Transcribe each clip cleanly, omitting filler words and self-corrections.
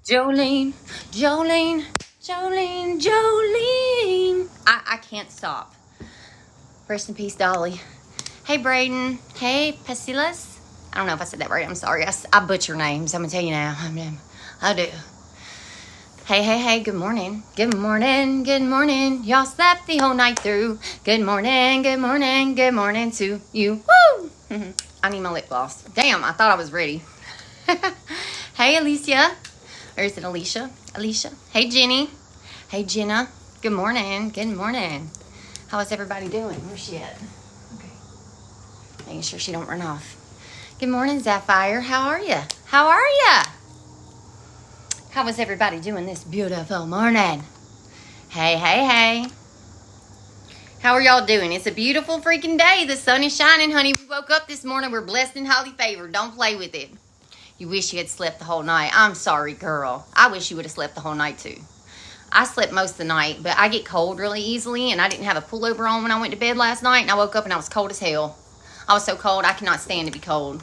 Jolene, Jolene, Jolene, Jolene. I can't stop. Rest in peace, Dolly. Hey, Braden. Hey, Pasilas. I don't know if I said that right. I'm sorry. I butcher names. I'm going to tell you now. I do. Hey, hey, hey. Good morning. Good morning. Good morning. Y'all slept the whole night through. Good morning. Good morning. Good morning to you. Woo! I need my lip gloss. Damn, I thought I was ready. Hey, Alicia. Or is it Alicia? Alicia. Hey, Jenny. Hey, Jenna. Good morning. Good morning. How is everybody doing? Where's she at? Okay. Making sure she don't run off. Good morning, Sapphire. How are you? How are you? How is everybody doing this beautiful morning? Hey, hey, hey. How are y'all doing? It's a beautiful freaking day. The sun is shining, honey. We woke up this morning. We're blessed and highly favored. Don't play with it. You wish you had slept the whole night. I'm sorry, girl. I wish you would have slept the whole night, too. I slept most of the night, but I get cold really easily, and I didn't have a pullover on when I went to bed last night, and I woke up and I was cold as hell. I was so cold, I cannot stand to be cold.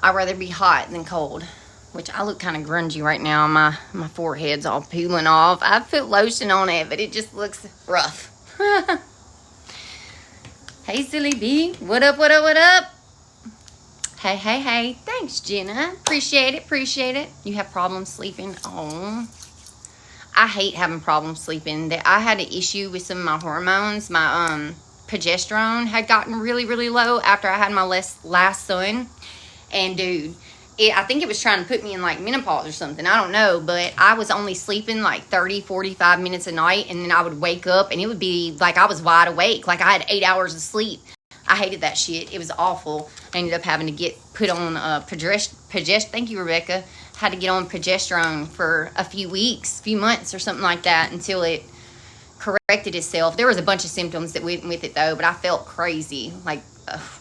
I'd rather be hot than cold, which I look kind of grungy right now. My forehead's all peeling off. I put lotion on it, but it just looks rough. Hey, Silly B. What up, what up, what up? Hey, hey, hey. Thanks, Jenna. Appreciate it, appreciate it. You have problems sleeping? Oh, I hate having problems sleeping. I had an issue with some of my hormones. My progesterone had gotten really, really low after I had my last son. And, dude, I think it was trying to put me in, like, menopause or something. I don't know. But I was only sleeping, like, 30, 45 minutes a night. And then I would wake up, and it would be like I was wide awake. Like I had 8 hours of sleep. I hated that shit. It was awful. I ended up having to get put on progesterone. Thank you, Rebecca. Had to get on progesterone for a few months or something like that until it corrected itself. There was a bunch of symptoms that went with it, though, but I felt crazy. Like,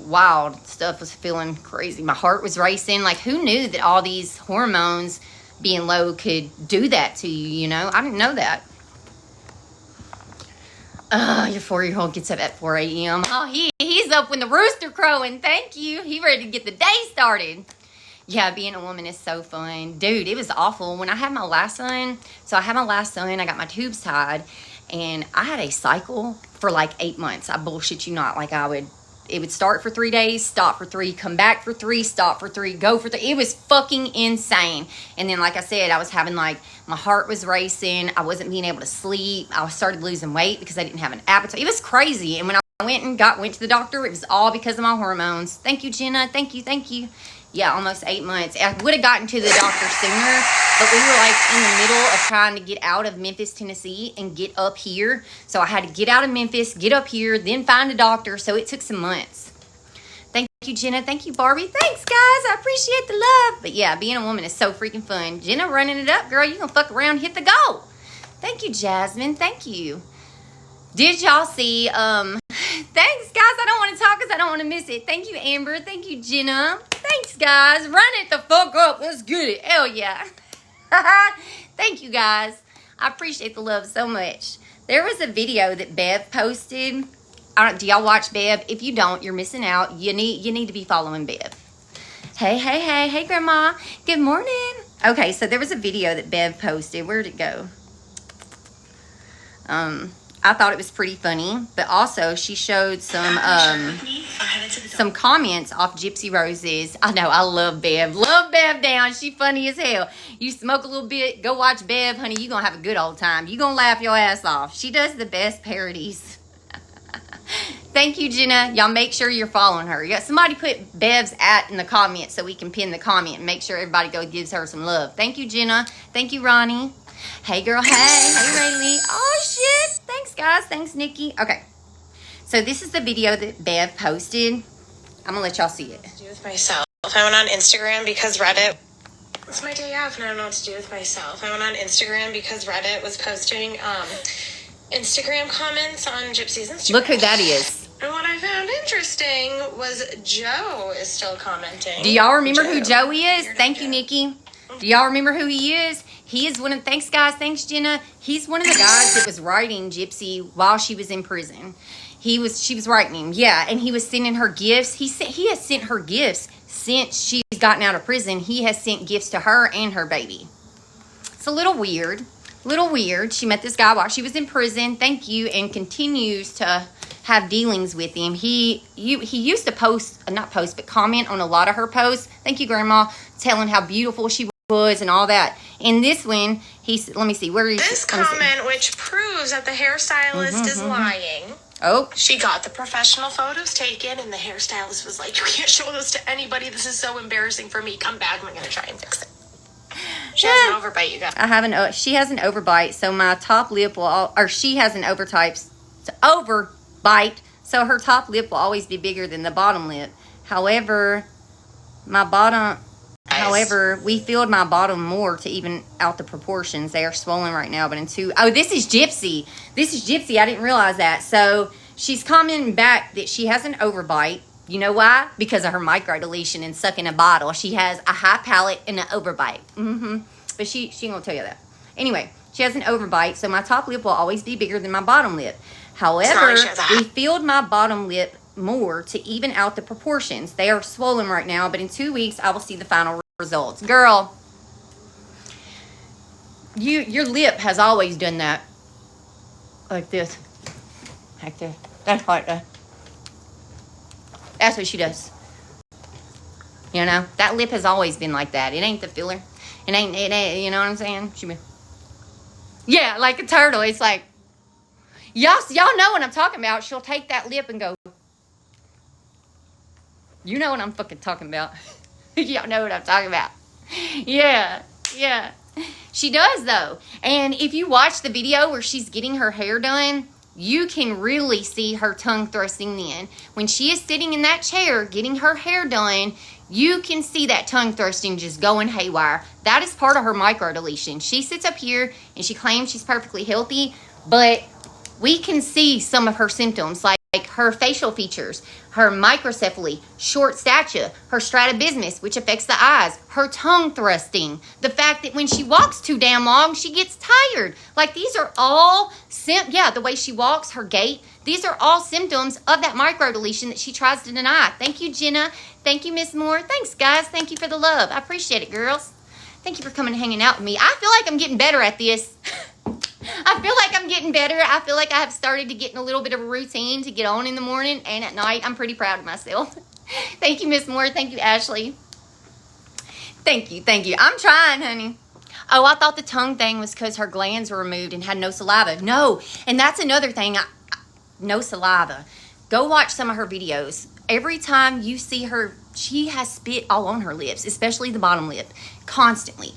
wild stuff was feeling crazy. My heart was racing. Like, who knew that all these hormones being low could do that to you, you know? I didn't know that. Your 4-year-old gets up at 4 a.m. Oh, he's up when the rooster crowing. Thank you. He ready to get the day started. Yeah, being a woman is so fun. Dude, it was awful. When I had my last son, I got my tubes tied, and I had a cycle for like 8 months. I bullshit you not. Like it would start for 3 days, stop for 3, come back for 3, stop for 3, go for 3. It was fucking insane. And then, like I said, I was having like, my heart was racing. I wasn't being able to sleep. I started losing weight because I didn't have an appetite. It was crazy. And when I went to the doctor, it was all because of my hormones. Thank you, Jenna. Thank you, thank you. Yeah, almost 8 months. I would have gotten to the doctor sooner, but we were like in the middle of trying to get out of Memphis, Tennessee and get up here. So I had to get out of Memphis, get up here, then find a doctor. So it took some months. Thank you, Jenna. Thank you, Barbie. Thanks, guys. I appreciate the love. But yeah, being a woman is so freaking fun. Jenna running it up, girl. You gonna fuck around, hit the goal. Thank you, Jasmine. Thank you. Did y'all see, thanks, guys. I don't want to talk because I don't want to miss it. Thank you, Amber. Thank you, Jenna. Thanks, guys. Run it the fuck up. Let's get it. Hell yeah. Thank you, guys. I appreciate the love so much. There was a video that Bev posted. Do y'all watch Bev? If you don't, you're missing out. You need to be following Bev. Hey, hey, hey. Hey, Grandma. Good morning. Okay, so there was a video that Bev posted. Where'd it go? I thought it was pretty funny, but also she showed some comments off Gypsy Rose's. I know, I love Bev. Love Bev down. She funny as hell. You smoke a little bit, go watch Bev, honey. You gonna have a good old time. You gonna laugh your ass off. She does the best parodies. Thank you, Jenna. Y'all make sure you're following her. Somebody put Bev's @ in the comments so we can pin the comment and make sure everybody gives her some love. Thank you, Jenna. Thank you, Ronnie. Hey, girl. Hey. Hey, Rayleigh. Oh, shit. Thanks, guys. Thanks, Nikki. Okay. So this is the video that Bev posted. I'm going to let y'all see it. To do with myself. I went on Instagram because Reddit. It's my day off and I don't know what to do with myself. I went on Instagram because Reddit was posting Instagram comments on Gypsy's Instagram. Look who that is. And what I found interesting was Joe is still commenting. Do y'all remember who Joe is? Thank you, Nikki. Do y'all remember who he is? He is one of, thanks guys, thanks Jenna. He's one of the guys that was writing Gypsy while she was in prison. She was writing him, yeah, and he was sending her gifts. He has sent her gifts since she's gotten out of prison, he has sent gifts to her and her baby. It's a little weird. Little weird. She met this guy while she was in prison. Thank you. And continues to have dealings with him. He used to comment on a lot of her posts. Thank you, Grandma. Telling how beautiful she was and all that. In this one, let me see. Where is this comment, which proves that the hairstylist is lying. Oh. She got the professional photos taken, and the hairstylist was like, you can't show those to anybody. This is so embarrassing for me. Come back, I'm going to try and fix it. She has an overbite, you guys. She has an overbite, so my top lip she has an overbite, so her top lip will always be bigger than the bottom lip. However, we filled my bottom more to even out the proportions. They are swollen right now, but this is Gypsy. I didn't realize that. So she's commenting back that she has an overbite. You know why? Because of her microdeletion and sucking a bottle. She has a high palate and an overbite. But she ain't gonna tell you that. Anyway, she has an overbite, so my top lip will always be bigger than my bottom lip. However, we filled my bottom lip more to even out the proportions. They are swollen right now, but in 2 weeks, I will see the final results. Girl, your lip has always done that. Like this. Like this. That's like that. That's what she does. You know, that lip has always been like that. It ain't the filler. It ain't, you know what I'm saying? Yeah, like a turtle. It's like, y'all know what I'm talking about. She'll take that lip and go, you know what I'm fucking talking about. Y'all know what I'm talking about. Yeah. She does, though. And if you watch the video where she's getting her hair done, you can really see her tongue thrusting in. When she is sitting in that chair getting her hair done, you can see that tongue thrusting just going haywire. That is part of her microdeletion. She sits up here and she claims she's perfectly healthy, but we can see some of her symptoms, like her facial features, her microcephaly, short stature, her strabismus, which affects the eyes, her tongue thrusting, the fact that when she walks too damn long, she gets tired. Like, these are all, the way she walks, her gait, these are all symptoms of that microdeletion that she tries to deny. Thank you, Jenna. Thank you, Miss Moore. Thanks, guys. Thank you for the love. I appreciate it, girls. Thank you for coming and hanging out with me. I feel like I'm getting better at this. I feel like I'm getting better. I feel like I have started to get in a little bit of a routine to get on in the morning and at night. I'm pretty proud of myself. Thank you, Miss Moore. Thank you, Ashley. Thank you. I'm trying, honey. Oh, I thought the tongue thing was because her glands were removed and had no saliva. No, and that's another thing. No saliva. Go watch some of her videos. Every time you see her, she has spit all on her lips, especially the bottom lip. Constantly.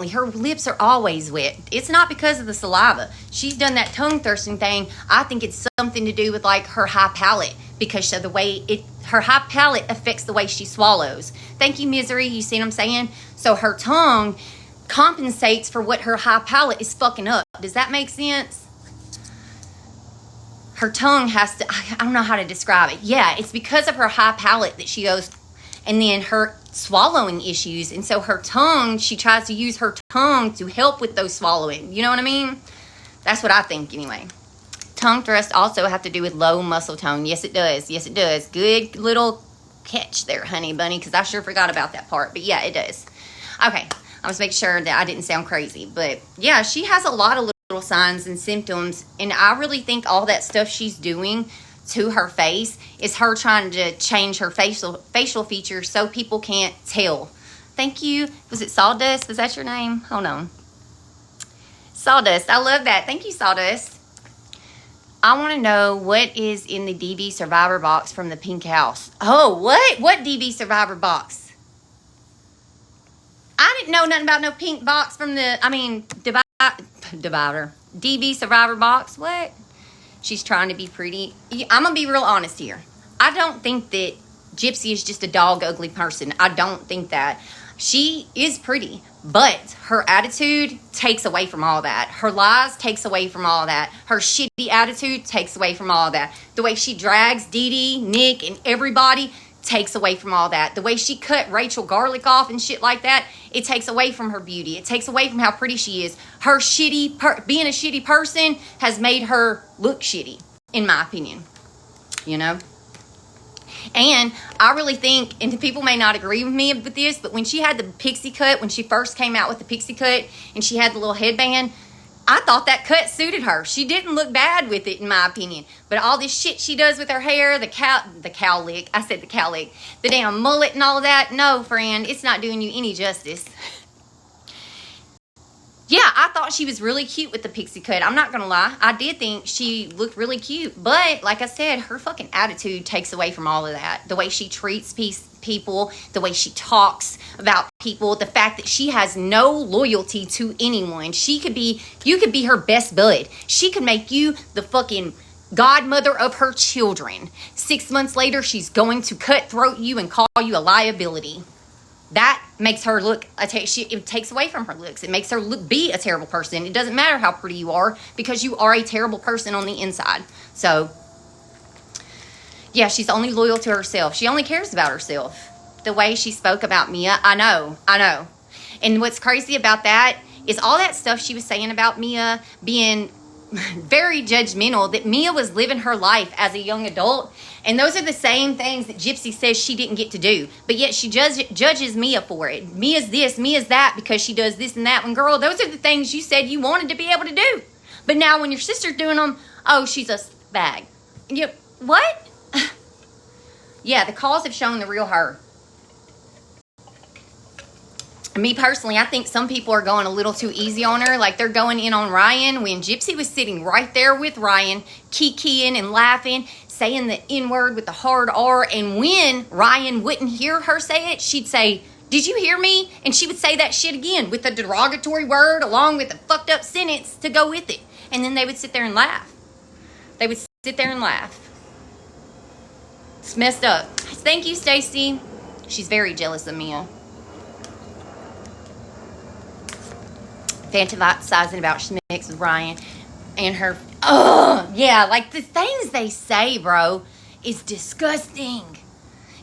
Her lips are always wet. It's not because of the saliva. She's done that tongue thirsting thing. I think it's something to do with like her high palate, because of the way her high palate affects the way she swallows. Thank you, Misery. You see what I'm saying? So her tongue compensates for what her high palate is fucking up. Does that make sense? Her tongue has to, I don't know how to describe it. Yeah, it's because of her high palate that she goes, and then her swallowing issues. And so her tongue, she tries to use her tongue to help with those swallowing. You know what I mean? That's what I think anyway. Tongue thrust also have to do with low muscle tone. Yes, it does. Good little catch there, honey bunny, because I sure forgot about that part. But yeah, it does. Okay, I was making sure that I didn't sound crazy. But yeah, she has a lot of little signs and symptoms, and I really think all that stuff she's doing to her face is her trying to change her facial features so people can't tell. Thank you. Was it Sawdust? Was that your name? Hold on. Sawdust. I love that. Thank you, Sawdust. I want to know what is in the DV Survivor box from the Pink House. Oh, what? What DV Survivor box? I didn't know nothing about no pink box from the, Divider. DV Survivor box. What? She's trying to be pretty. I'm going to be real honest here. I don't think that Gypsy is just a dog ugly person. I don't think that. She is pretty, but her attitude takes away from all that. Her lies takes away from all that. Her shitty attitude takes away from all that. The way she drags Dee Dee, Nick, and everybody takes away from all that. The way she cut Rachel Garlic off and shit like that, it takes away from her beauty. It takes away from how pretty she is. Her being a shitty person has made her look shitty, in my opinion. You know? And I really think, and people may not agree with me with this, but when she had the pixie cut, when she first came out with the pixie cut and she had the little headband, I thought that cut suited her. She didn't look bad with it, in my opinion. But all this shit she does with her hair, the cowlick, I said the cowlick, the damn mullet and all of that, no, friend, it's not doing you any justice. Yeah, I thought she was really cute with the pixie cut. I'm not going to lie. I did think she looked really cute. But, like I said, her fucking attitude takes away from all of that. The way she treats people, the way she talks about people, the fact that she has no loyalty to anyone. You could be her best bud. She could make you the fucking godmother of her children. 6 months later, she's going to cutthroat you and call you a liability. That makes her look, it takes away from her looks. It makes her be a terrible person. It doesn't matter how pretty you are because you are a terrible person on the inside. So, yeah, she's only loyal to herself. She only cares about herself. The way she spoke about Mia, I know. And what's crazy about that is all that stuff she was saying about Mia being very judgmental, that Mia was living her life as a young adult. And those are the same things that Gypsy says she didn't get to do. But yet she judges Mia for it. Mia's this, Mia's that, because she does this and that. And girl, those are the things you said you wanted to be able to do. But now when your sister's doing them, oh, she's a bag. What? Yeah, the calls have shown the real her. Me personally, I think some people are going a little too easy on her. Like they're going in on Ryan when Gypsy was sitting right there with Ryan, kikiing and laughing, saying the N-word with the hard R. And when Ryan wouldn't hear her say it, she'd say, "Did you hear me?" And she would say that shit again with a derogatory word along with a fucked up sentence to go with it. And then they would sit there and laugh. It's messed up. Thank you, Stacy. She's very jealous of Mia. Fantasizing about Schmicks with Ryan and her. Yeah, like the things they say, bro, is disgusting.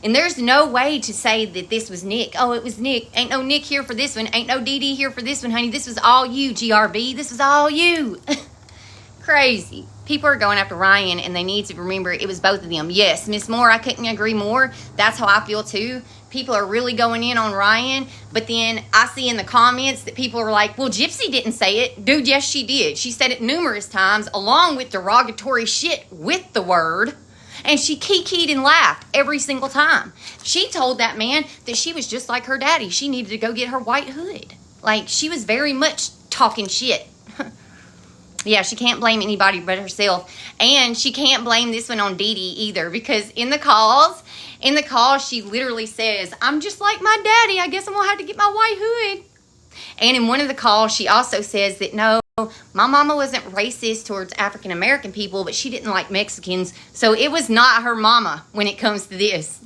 And there's no way to say that this was Nick. Oh, it was Nick. Ain't no Nick here for this one. Ain't no Dee Dee here for this one, honey. This was all you, GRB. This was all you. Crazy. People are going after Ryan, and they need to remember it was both of them. Yes, Miss Moore, I couldn't agree more. That's how I feel, too. People are really going in on Ryan, but then I see in the comments that people are like, well, Gypsy didn't say it. Dude, yes, she did. She said it numerous times, along with derogatory shit with the word, and she kikied and laughed every single time. She told that man that she was just like her daddy. She needed to go get her white hood. Like, she was very much talking shit. Yeah, she can't blame anybody but herself. And she can't blame this one on Dee Dee either, because in the calls, she literally says, "I'm just like my daddy. I guess I'm going to have to get my white hood." And in one of the calls, she also says that, no, my mama wasn't racist towards African American people, but she didn't like Mexicans. So it was not her mama when it comes to this.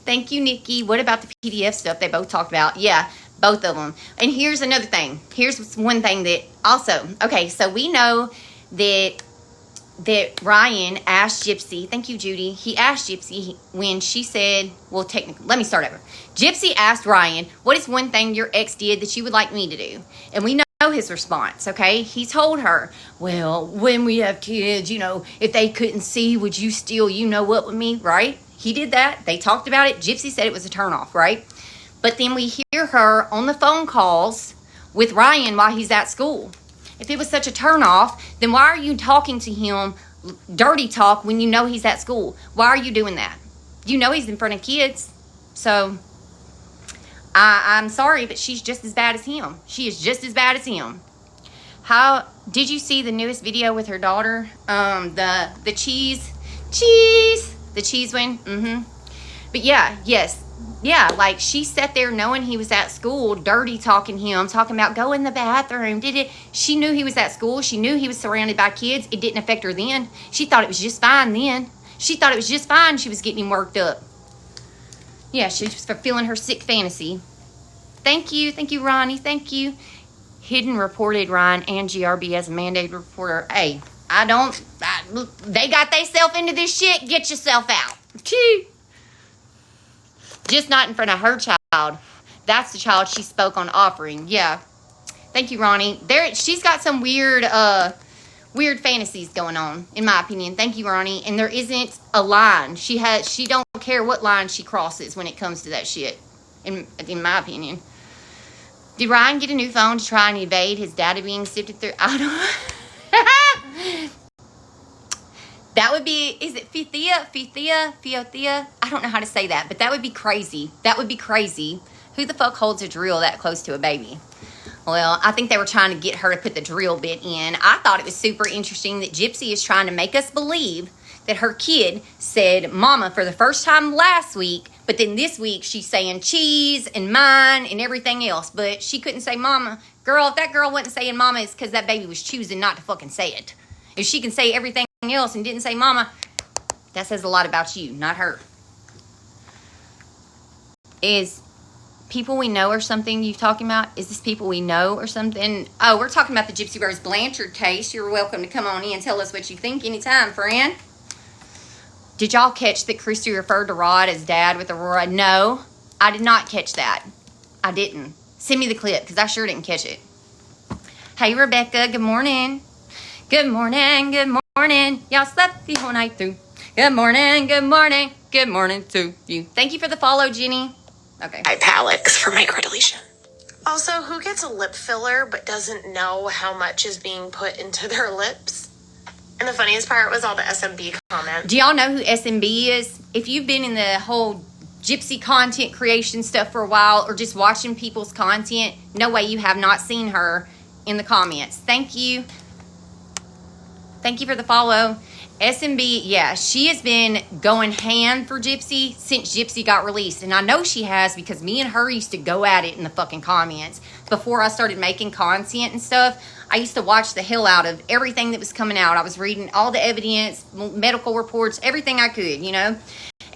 Thank you, Nikki. What about the PDF stuff they both talked about? Yeah, both of them. And here's another thing. Here's one thing that also, okay, so we know that Ryan asked Gypsy, thank you, Judy. He asked Gypsy when she said, well, technically, let me start over. Gypsy asked Ryan, what is one thing your ex did that you would like me to do? And we know his response, okay? He told her, well, when we have kids, if they couldn't see, would you still, what with me, right? He did that. They talked about it. Gypsy said it was a turnoff, right? But then we hear her on the phone calls with Ryan while he's at school. If it was such a turnoff, then why are you talking to him dirty talk when you know he's at school? Why are you doing that? You know he's in front of kids. So, I'm sorry, but she's just as bad as him. She is just as bad as him. How did you see the newest video with her daughter? The cheese one. But yeah, like she sat there knowing he was at school, dirty talking him, talking about go in the bathroom. She knew he was at school. She knew he was surrounded by kids. It didn't affect her then. She thought it was just fine then. She thought it was just fine. She was getting him worked up. Yeah, she was fulfilling her sick fantasy. Thank you, Ronnie. Thank you. Hidden reported Ryan and GRB as a mandated reporter. Hey, they got theyself into this shit. Get yourself out. Just not in front of her child. That's the child she spoke on offering. Yeah. Thank you, Ronnie. She's got some weird weird fantasies going on, in my opinion. Thank you, Ronnie. And there isn't a line. She don't care what line she crosses when it comes to that shit, in my opinion. Did Ryan get a new phone to try and evade his data being sifted through? I don't. That would be, is it Fithea? I don't know how to say that, but that would be crazy. That would be crazy. Who the fuck holds a drill that close to a baby? Well, I think they were trying to get her to put the drill bit in. I thought it was super interesting that Gypsy is trying to make us believe that her kid said mama for the first time last week, but then this week she's saying cheese and mine and everything else, but she couldn't say mama. Girl, if that girl wasn't saying mama, it's because that baby was choosing not to fucking say it. If she can say everything else and didn't say mama, that says a lot about you, not her. Is people we know or something you talking about? Is this people we know or something? Oh, we're talking about the Gypsy Rose Blanchard case. You're welcome to come on in and tell us what you think anytime, friend. Did y'all catch that Christy referred to Rod as dad with Aurora? No, I did not catch that. I didn't. Send me the clip, because I sure didn't catch it. Hey, Rebecca, good morning. Good morning, good morning. Y'all slept the whole night through. Good morning, good morning. Good morning to you. Thank you for the follow, Jenny. Okay. Palex for microdeletion. Also, who gets a lip filler but doesn't know how much is being put into their lips? And the funniest part was all the SMB comments. Do y'all know who SMB is? If you've been in the whole Gypsy content creation stuff for a while or just watching people's content, no way you have not seen her in the comments. Thank you. Thank you for the follow. SMB, yeah, she has been going ham for Gypsy since Gypsy got released. And I know she has because me and her used to go at it in the fucking comments. Before I started making content and stuff, I used to watch the hell out of everything that was coming out. I was reading all the evidence, medical reports, everything I could, you know.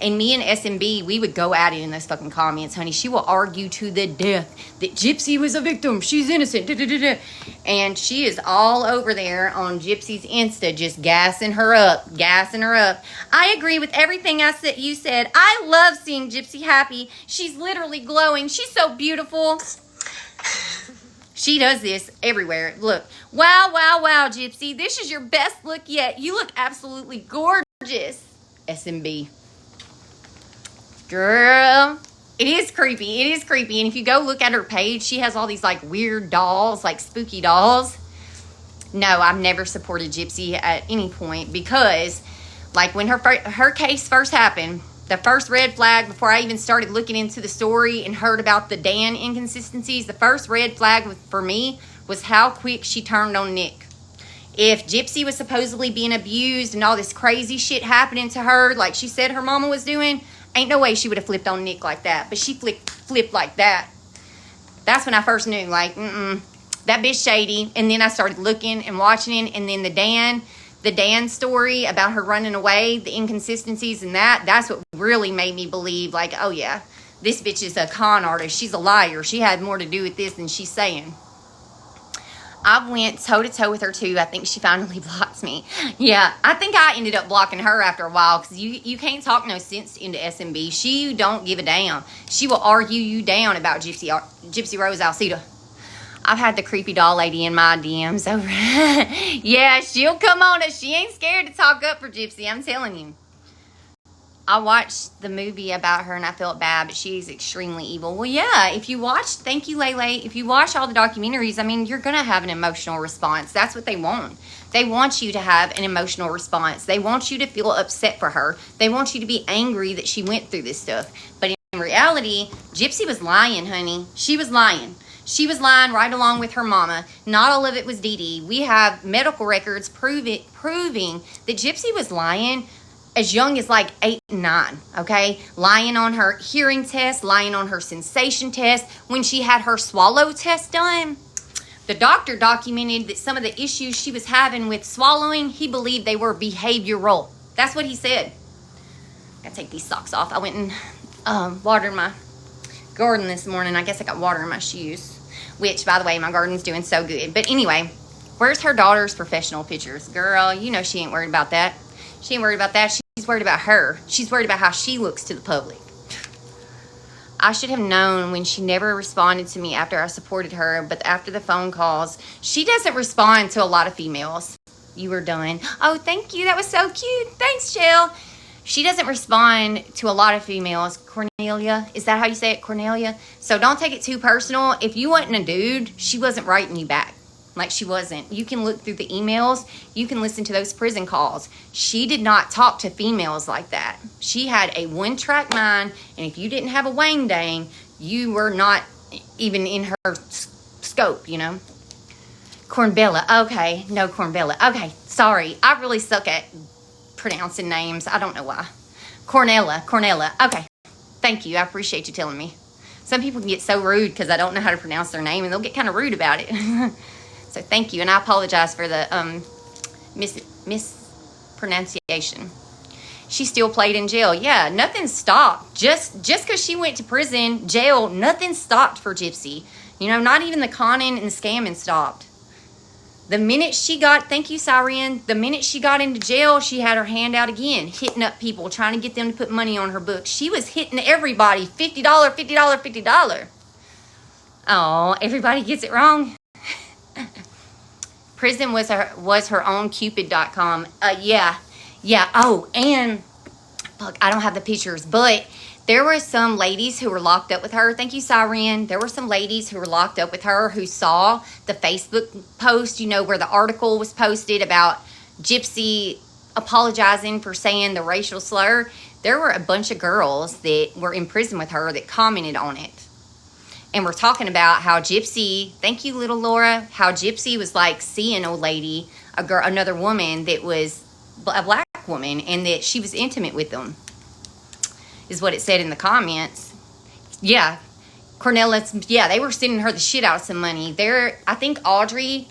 And me and SMB, we would go at it in those fucking comments, honey. She will argue to the death that Gypsy was a victim. She's innocent. Da, da, da, da. And she is all over there on Gypsy's Insta, just gassing her up. I agree with everything you said. I love seeing Gypsy happy. She's literally glowing. She's so beautiful. She does this everywhere. Look. Wow, wow, wow, Gypsy. This is your best look yet. You look absolutely gorgeous. SMB. Girl, it is creepy. It is creepy. And if you go look at her page, she has all these like weird dolls, like spooky dolls. No, I've never supported Gypsy at any point because like when her case first happened, the first red flag before I even started looking into the story and heard about the Dan inconsistencies, the first red flag for me was how quick she turned on Nick. If Gypsy was supposedly being abused and all this crazy shit happening to her, like she said her mama was doing, ain't no way she would have flipped on Nick like that. But she flipped like that. That's when I first knew, like, that bitch shady. And then I started looking and watching it. And then the Dan story about her running away, the inconsistencies and that's what really made me believe, like, oh yeah, this bitch is a con artist. She's a liar. She had more to do with this than she's saying. I went toe-to-toe with her, too. I think she finally blocked me. Yeah, I think I ended up blocking her after a while because you can't talk no sense into SMB. She don't give a damn. She will argue you down about Gypsy Rose Alcida. I've had the creepy doll lady in my DMs over. Yeah, she'll come on us. She ain't scared to talk up for Gypsy, I'm telling you. I watched the movie about her and I felt bad, but she's extremely evil. Well, yeah, if you watch, thank you, Lele. If you watch all the documentaries, I mean, you're going to have an emotional response. That's what they want. They want you to have an emotional response. They want you to feel upset for her. They want you to be angry that she went through this stuff. But in reality, Gypsy was lying, honey. She was lying. She was lying right along with her mama. Not all of it was Dee Dee. We have medical records proving that Gypsy was lying as young as like 8 and 9, okay? Lying on her hearing test, lying on her sensation test. When she had her swallow test done, the doctor documented that some of the issues she was having with swallowing, he believed they were behavioral. That's what he said. I gotta take these socks off. I went and watered my garden this morning. I guess I got water in my shoes, which, by the way, my garden's doing so good. But anyway, where's her daughter's professional pictures? Girl, you know she ain't worried about that. She ain't worried about that. She's worried about her. She's worried about how she looks to the public. I should have known when she never responded to me after I supported her, but after the phone calls, she doesn't respond to a lot of females. You were done. Oh, thank you. That was so cute. Thanks, Jill. She doesn't respond to a lot of females. Cornelia, is that how you say it, Cornelia? So don't take it too personal. If you wasn't a dude, she wasn't writing you back. Like, she wasn't. You can look through the emails. You can listen to those prison calls. She did not talk to females like that. She had a one-track mind, and if you didn't have a wang dang, you were not even in her scope, you know? Cornbella. Okay. No, Cornbella. Okay. Sorry. I really suck at pronouncing names. I don't know why. Cornella. Okay. Thank you. I appreciate you telling me. Some people can get so rude because I don't know how to pronounce their name, and they'll get kind of rude about it. So thank you, and I apologize for the mispronunciation. She still played in jail. Yeah, nothing stopped. Just because she went to prison, jail, nothing stopped for Gypsy. You know, not even the conning and the scamming stopped. The minute she got, thank you, Syrian, the minute she got into jail, she had her hand out again, hitting up people, trying to get them to put money on her books. She was hitting everybody, $50, $50, $50. Oh, everybody gets it wrong. Prison was her own Cupid.com. Yeah. Oh, and look, I don't have the pictures, but there were some ladies who were locked up with her. Thank you, Syrian. There were some ladies who were locked up with her who saw the Facebook post, you know, where the article was posted about Gypsy apologizing for saying the racial slur. There were a bunch of girls that were in prison with her that commented on it. And we're talking about how Gypsy, thank you, little Laura, how Gypsy was like seeing old lady, another woman that was a black woman, and that she was intimate with them, is what it said in the comments. Yeah, Cornelis, yeah, they were sending her the shit out of some money. I think Audrey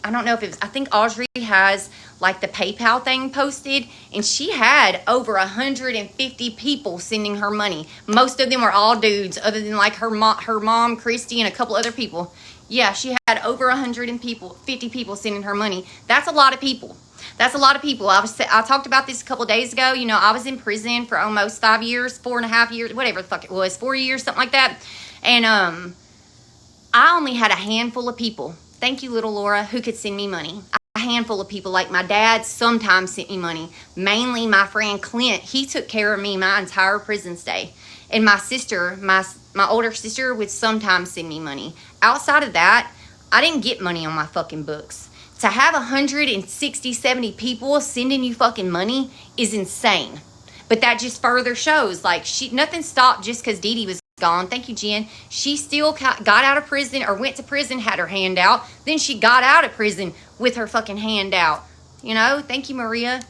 has like the PayPal thing posted, and she had over 150 people sending her money. Most of them were all dudes, other than like her mom, Christy, and a couple other people. Yeah, she had over 150 people sending her money. That's a lot of people. That's a lot of people. I talked about this a couple days ago. You know, I was in prison for almost 5 years, 4.5 years, whatever the fuck it was, 4 years, something like that. And I only had a handful of people. Thank you, little Laura, who could send me money. A handful of people. Like my dad sometimes sent me money. Mainly my friend Clint. He took care of me my entire prison stay. And my sister, my older sister, would sometimes send me money. Outside of that, I didn't get money on my fucking books. To have 160, 70 people sending you fucking money is insane. But that just further shows, like, nothing stopped just because Dee Dee was gone. Thank you, Jen. She still got out of prison, or went to prison, had her hand out. Then she got out of prison with her fucking hand out. You know? Thank you, Maria.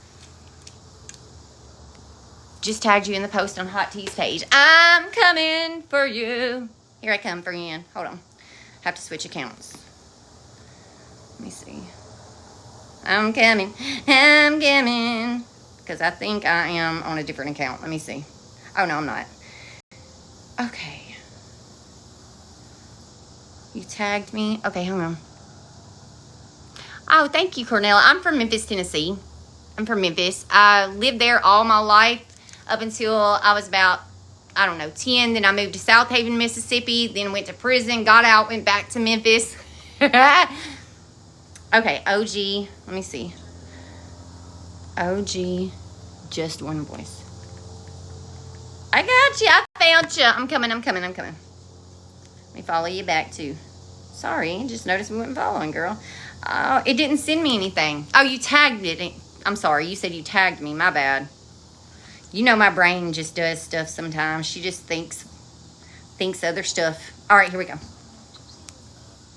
Just tagged you in the post on Hot Tea's page. I'm coming for you. Here I come, friend. Hold on. Have to switch accounts. Let me see. I'm coming. Because I think I am on a different account. Let me see. Oh, no, I'm not. Okay. You tagged me. Okay, hang on. Oh, thank you, Cornell. I'm from Memphis, Tennessee. I'm from Memphis. I lived there all my life up until I was about, 10. Then I moved to South Haven, Mississippi. Then went to prison, got out, went back to Memphis. Okay, OG. Let me see. OG, just one voice. I got you. I found you. I'm coming. Let me follow you back, too. Sorry, just noticed we weren't following, girl. It didn't send me anything. Oh, you tagged it. I'm sorry. You said you tagged me. My bad. You know my brain just does stuff sometimes. She just thinks other stuff. All right, here we go.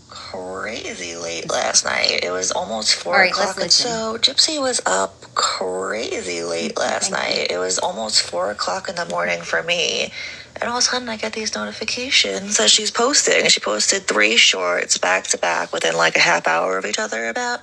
Crazy late last night. It was almost 4 o'clock. So Gypsy was up crazy late last night. It was almost 4 o'clock in the morning for me. And all of a sudden I get these notifications that she's posting. She posted 3 shorts back to back within like a half hour of each other about.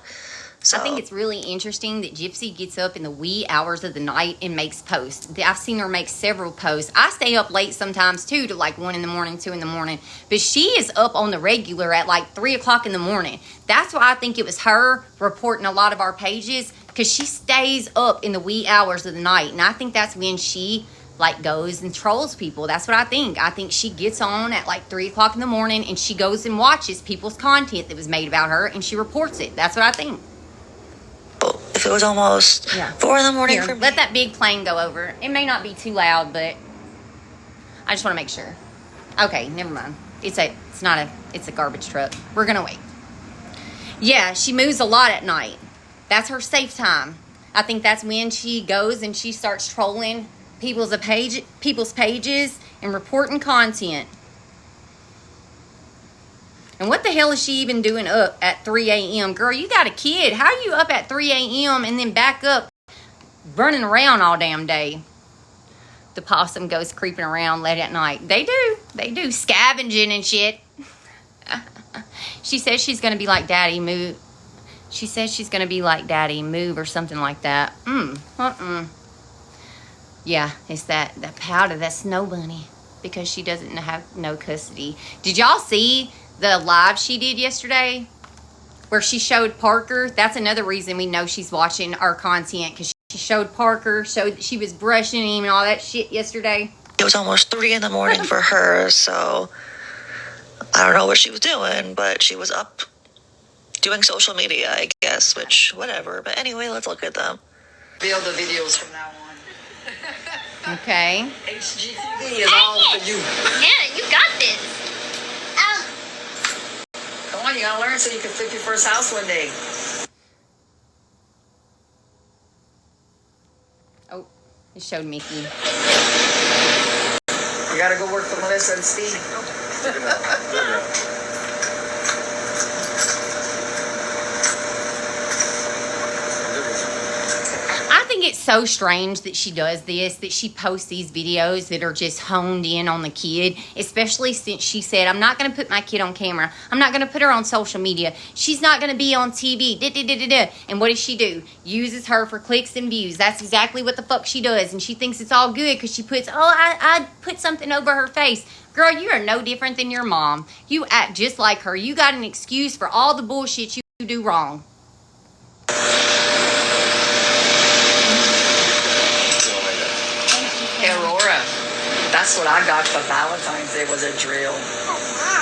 So I think it's really interesting that Gypsy gets up in the wee hours of the night and makes posts. I've seen her make several posts. I stay up late sometimes too, to like 1 in the morning, 2 in the morning. But she is up on the regular at like 3 o'clock in the morning. That's why I think it was her reporting a lot of our pages, because she stays up in the wee hours of the night. And I think that's when she like goes and trolls people. That's what I think. I think she gets on at like 3 o'clock in the morning and she goes and watches people's content that was made about her and she reports it. That's what I think. life. It was almost 4 in the morning for me. Let that big plane go over. It may not be too loud, but I just want to make sure. Okay, never mind. It's a garbage truck. We're going to wait. Yeah, she moves a lot at night. That's her safe time. I think that's when she goes and she starts trolling people's pages and reporting content. And what the hell is she even doing up at 3 a.m.? Girl, you got a kid. How are you up at 3 a.m. and then back up running around all damn day? The possum goes creeping around late at night. They do. Scavenging and shit. She says she's going to be like Daddy, move. She says she's going to be like Daddy, move or something like that. Yeah, it's that powder, that snow bunny. Because she doesn't have no custody. Did y'all see the live she did yesterday? Where she showed Parker. That's another reason we know she's watching our content. Because she showed Parker, showed that she was brushing him and all that shit yesterday. It was almost 3 in the morning for her, so I don't know what she was doing, but she was up doing social media, I guess, which, whatever. But anyway, let's look at them. Build the videos from now on. Okay. HGTV is all for you. Yeah, you got this. Come on, you gotta learn so you can flip your first house one day. Oh, it showed Mickey. You gotta go work for Melissa and Steve. I think it's so strange that she does this, that she posts these videos that are just honed in on the kid, especially since she said, I'm not going to put my kid on camera. I'm not going to put her on social media. She's not going to be on TV. And what does she do? Uses her for clicks and views. That's exactly what the fuck she does. And she thinks it's all good because she puts, I put something over her face. Girl, you are no different than your mom. You act just like her. You got an excuse for all the bullshit you do wrong. Aurora. That's what I got for Valentine's Day, was a drill.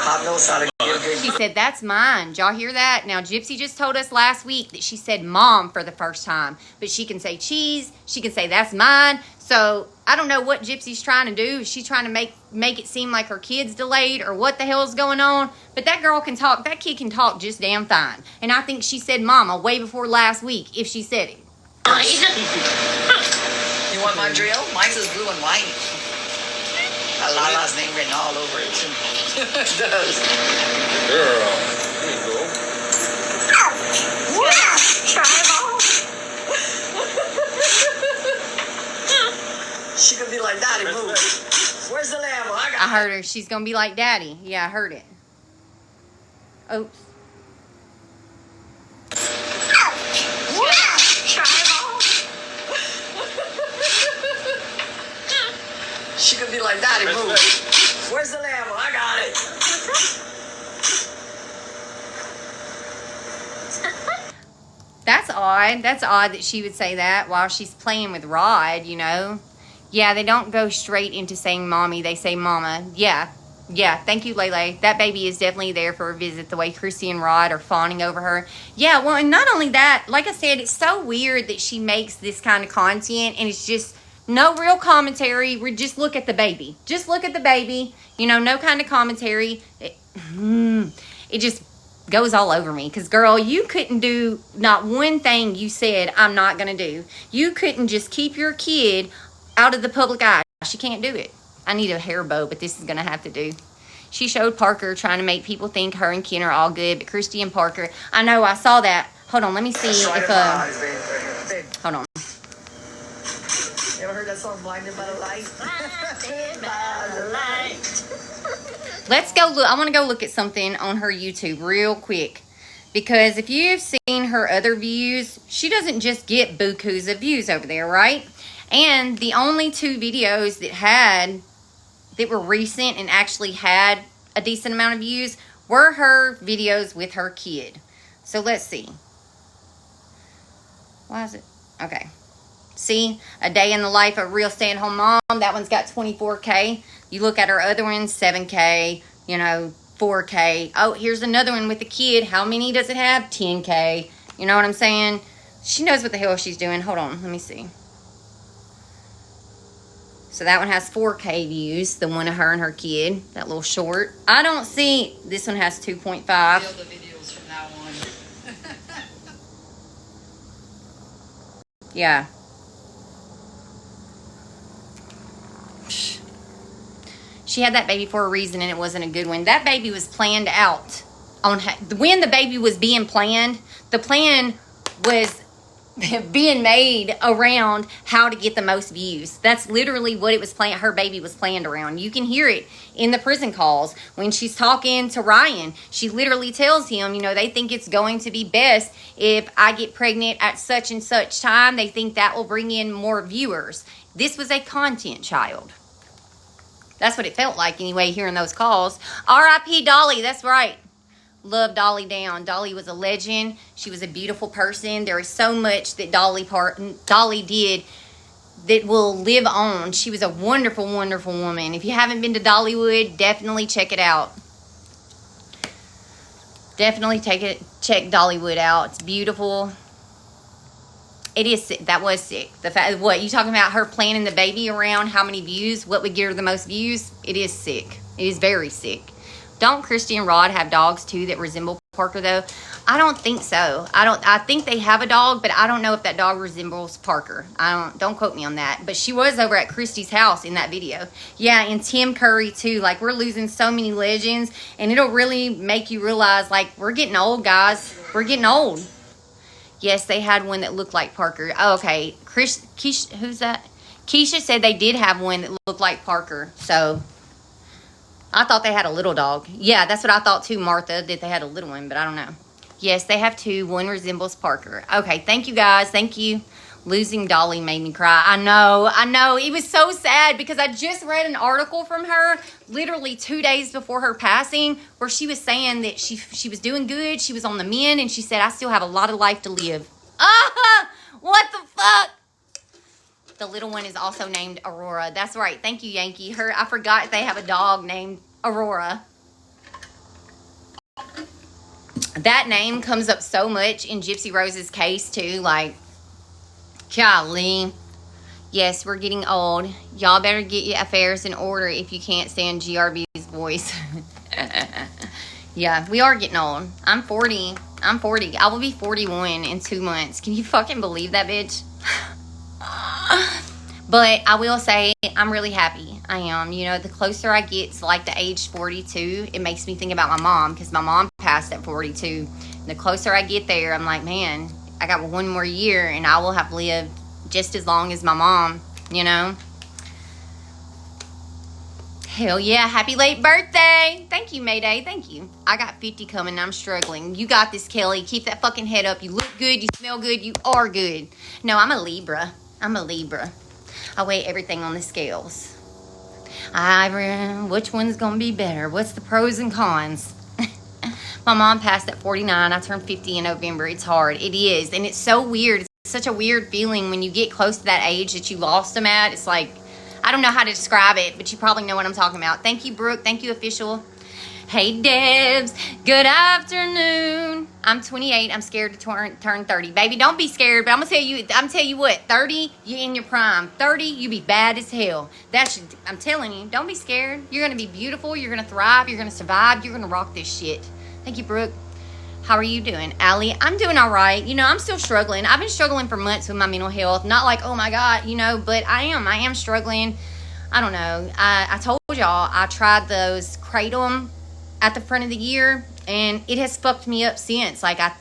Pop knows how to give good. She said, that's mine. Did y'all hear that? Now, Gypsy just told us last week that she said mom for the first time. But she can say cheese. She can say that's mine. So, I don't know what Gypsy's trying to do. Is she trying to make it seem like her kid's delayed or what the hell's going on? But that girl can talk. That kid can talk just damn fine. And I think she said mama way before last week if she said it. You want my drill? Mine's is blue and white. Lala's name written all over it. It does. Girl, there you go. She could be like Daddy, move. Where's the lamb? I heard her. She's going to be like Daddy. Yeah, I heard it. Oops. She could be like Daddy, move. Where's the lamb? I got it. That's odd. That's odd that she would say that while she's playing with Rod, you know. Yeah, they don't go straight into saying mommy. They say mama. Yeah. Thank you, Lele. That baby is definitely there for a visit, the way Chrissy and Rod are fawning over her. Yeah, well, and not only that, like I said, it's so weird that she makes this kind of content, and it's just no real commentary. We just look at the baby. Just look at the baby. You know, no kind of commentary. It just goes all over me. Because, girl, you couldn't do not one thing you said I'm not going to do. You couldn't just keep your kid out of the public eye. She can't do it. I need a hair bow, but this is going to have to do. She showed Parker trying to make people think her and Ken are all good, but Christy and Parker, I know, I saw that. Hold on, let me see if, hold on. You ever heard that song, Blinded by the Light? Blinded by the light. Let's go look. I want to go look at something on her YouTube real quick. Because if you've seen her other views, she doesn't just get bukus of views over there, right? And the only 2 videos that were recent and actually had a decent amount of views were her videos with her kid. So let's see. Why is it? Okay. See, a day in the life of a real stay-at-home mom. That one's got 24K. You look at her other ones, 7K, 4K. Oh, here's another one with the kid. How many does it have? 10K. You know what I'm saying? She knows what the hell she's doing. Hold on, let me see. So that one has 4K views, the one of her and her kid, that little short. I don't see, this one has 2.5. The videos from that one. Yeah. She had that baby for a reason, and it wasn't a good one. That baby was planned out. When the baby was being planned, the plan was being made around how to get the most views. That's literally what it was planned. Her baby was planned around. You can hear it in the prison calls when she's talking to Ryan. She literally tells him, you know, they think it's going to be best if I get pregnant at such and such time. They think that will bring in more viewers. This was a content child. That's what it felt like anyway, hearing those calls. R.I.P. Dolly, that's right. Love Dolly down. Dolly was a legend. She was a beautiful person. There is so much that Dolly did that will live on. She was a wonderful, wonderful woman. If you haven't been to Dollywood, definitely check it out. Definitely check Dollywood out. It's beautiful. It is sick. That was sick. The fact, what you talking about? Her planning the baby around how many views? What would get her the most views? It is sick. It is very sick. Don't Christy and Rod have dogs too that resemble Parker though? I don't think so. I think they have a dog, but I don't know if that dog resembles Parker. Don't quote me on that. But she was over at Christy's house in that video. Yeah, and Tim Curry too. Like, we're losing so many legends, and it'll really make you realize, like, we're getting old, guys. We're getting old. Yes, they had one that looked like Parker. Oh, okay. Keisha, who's that? Keisha said they did have one that looked like Parker. So I thought they had a little dog. Yeah, that's what I thought too, Martha, that they had a little one, but I don't know. Yes, they have two. One resembles Parker. Okay, thank you guys. Thank you. Losing Dolly made me cry. I know. It was so sad because I just read an article from her literally 2 days before her passing where she was saying that she was doing good. She was on the mend, and she said, I still have a lot of life to live. What the fuck? The little one is also named Aurora. That's right. Thank you, Yankee. I forgot they have a dog named Aurora. That name comes up so much in Gypsy Rose's case, too. Like, golly. Yes, we're getting old. Y'all better get your affairs in order if you can't stand GRB's voice. Yeah, we are getting old. I'm 40. I will be 41 in 2 months. Can you fucking believe that, bitch? But I will say I'm really happy. I am. You know, the closer I get to like the age 42, it makes me think about my mom, because my mom passed at 42. And the closer I get there, I'm like, man, I got one more year and I will have lived just as long as my mom, you know? Hell yeah. Happy late birthday. Thank you, Mayday. Thank you. I got 50 coming. I'm struggling. You got this, Kelly. Keep that fucking head up. You look good. You smell good. You are good. No, I'm a Libra. I weigh everything on the scales. Which one's going to be better? What's the pros and cons? My mom passed at 49. I turned 50 in November. It's hard. It is. And it's so weird. It's such a weird feeling when you get close to that age that you lost them at. It's like, I don't know how to describe it, but you probably know what I'm talking about. Thank you, Brooke. Thank you, Official. Hey, Debs. Good afternoon. I'm 28. I'm scared to turn 30. Baby, don't be scared, but I'm tell you what, 30, you're in your prime. 30, you be bad as hell. I'm telling you, don't be scared. You're going to be beautiful. You're going to thrive. You're going to survive. You're going to rock this shit. Thank you, Brooke. How are you doing? Allie, I'm doing all right. You know, I'm still struggling. I've been struggling for months with my mental health. Not like, oh, my God, you know, but I am struggling. I don't know. I told y'all I tried those Kratom at the front of the year, and it has fucked me up since. Like, I